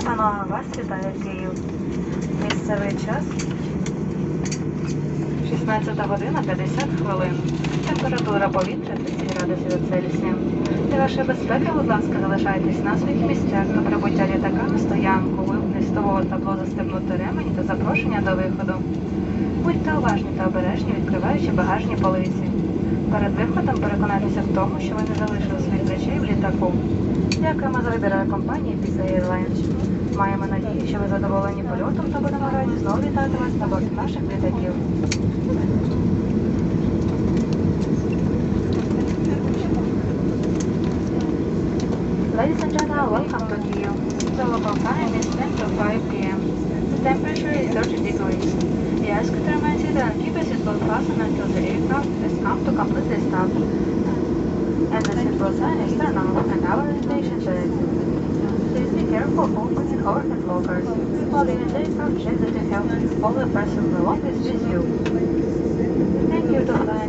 Панова, вас вітає Київ. Місцевий час 16 година 50 хвилин. Температура повітря 30 градусів Цельсія. Для вашої безпеки, будь ласка, залишайтесь на своїх місцях до прибуття літака на стоянку, вимкніть стового табло застебнути ремень та запрошення до виходу. Будьте уважні та обережні, відкриваючи багажні полиці. Перед виходом переконайтеся в тому, що ви не залишили своїх речей в літаку. Дякуємо за вибір компанії Pizza Airlines. Маємо надію, що ви задоволені польотом та будемо раді знову вітати вас на борту наших літаків. Ladies and gentlemen, welcome to Kyiv. The local time is 10 to 5 p.m. The temperature is 30 degrees. We ask you to remain seated and keep your seatbelt fastened until the aircraft has come to completely stop. And the seatbelt sign is turned on and our destination to exit. Please be careful opening overhead lockers. While leaving the aircraft, check that you have all the personal belongings with you. Thank you to fly